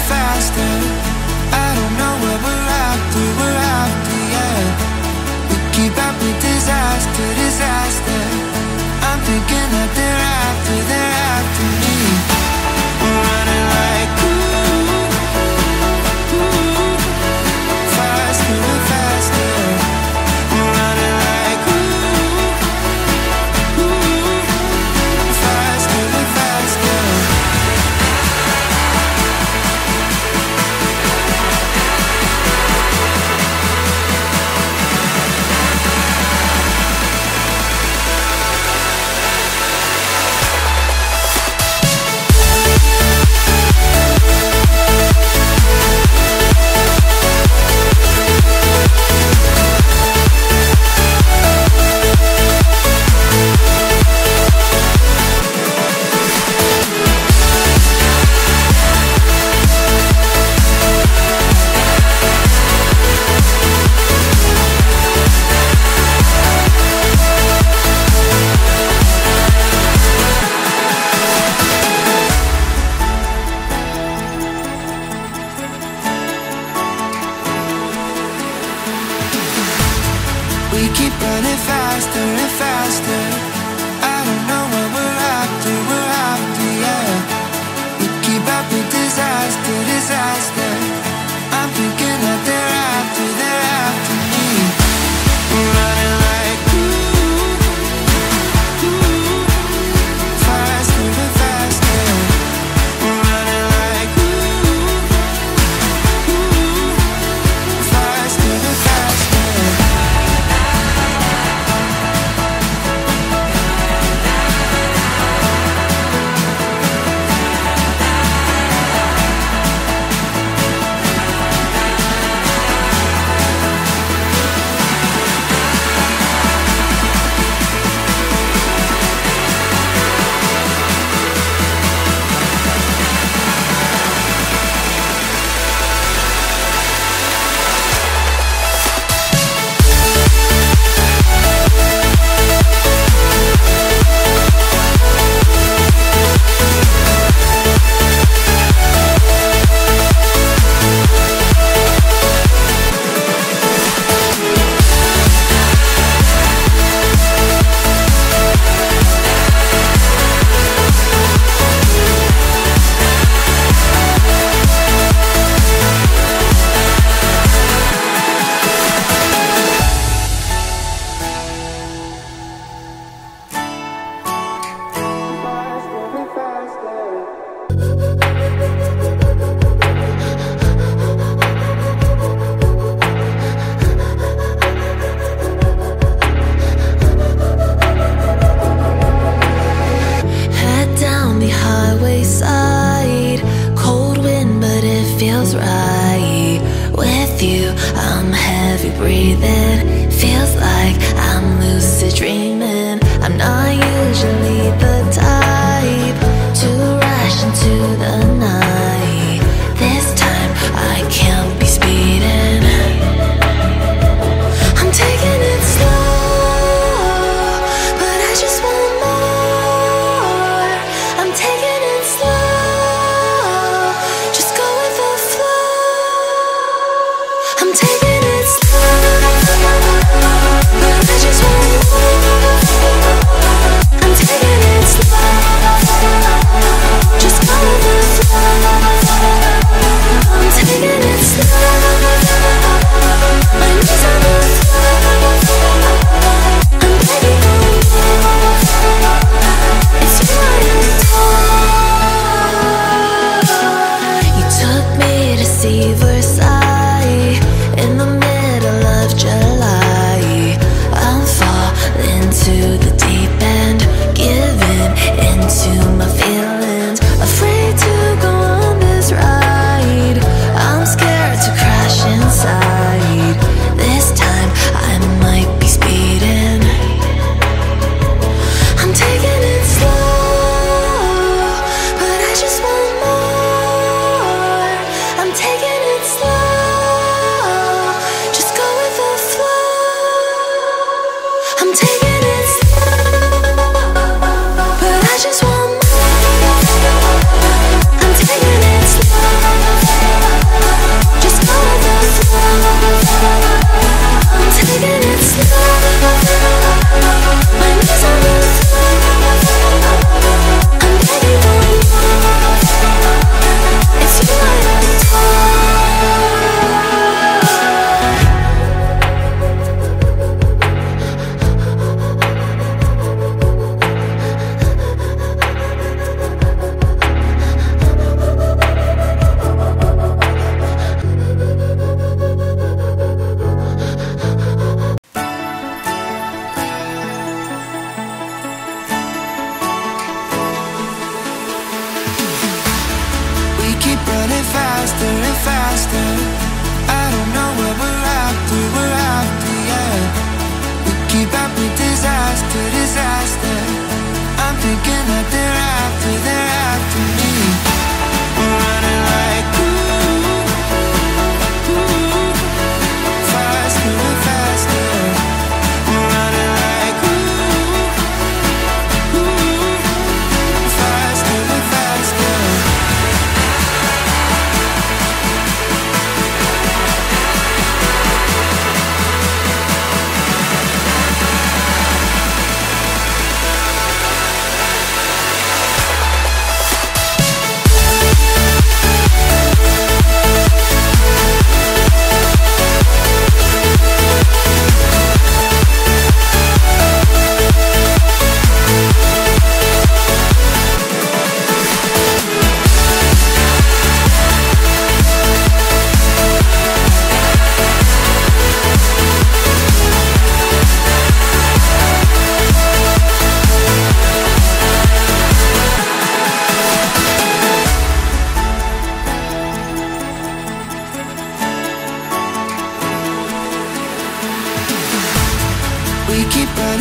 faster. I don't know what we're after, yeah. We keep up with disaster, disaster. I'm thinking that they're after me. We're running like faster and faster. We're running like faster and faster. We keep running faster and faster. I don't know what we're after, yeah. We keep up with disaster, disaster. I'm thinking that they're after me. We're running like faster and faster. We're running like faster and faster. Feels right with you. I'm heavy breathing. Feels like I'm lucid dreaming. I'm not usually the type to rush into the night. This time I can't be speeding. I'm taking it slow, but I just want more. I'm taking it slow. I'm taking it slow, but I just want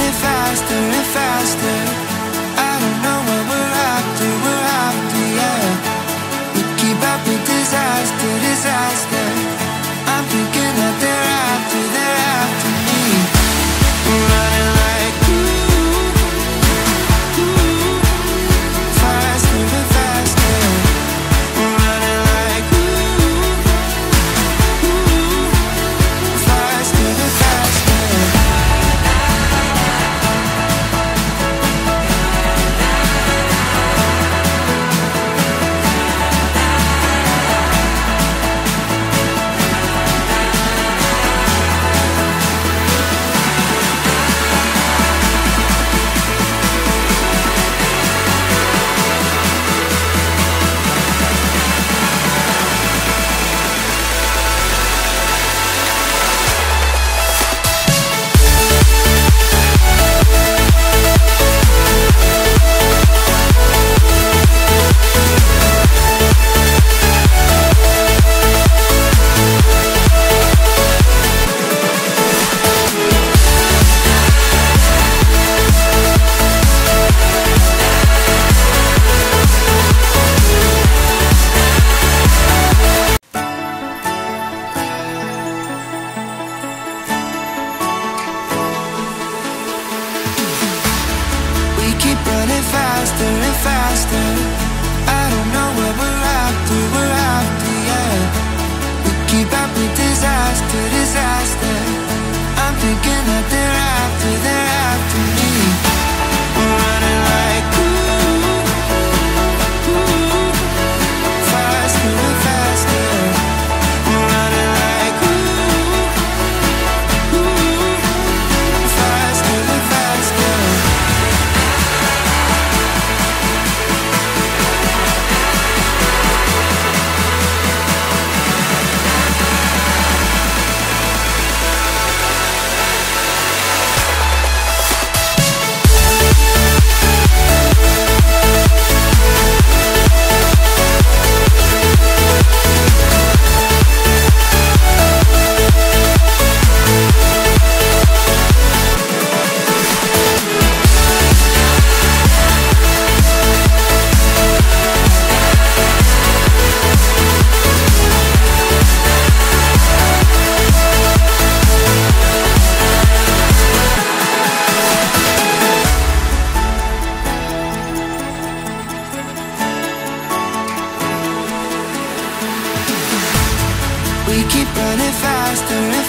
running faster and faster. I don't know what we're after, yeah. We keep up with disaster, disaster. I'm thinking that they're after me. Running like faster and faster. Running like faster and faster. Keep running faster and faster. I don't know what we're after, yeah. We keep up with disaster, disaster. I'm thinking that they're after me. We're running like faster and faster. We're running like faster and faster. We keep running faster and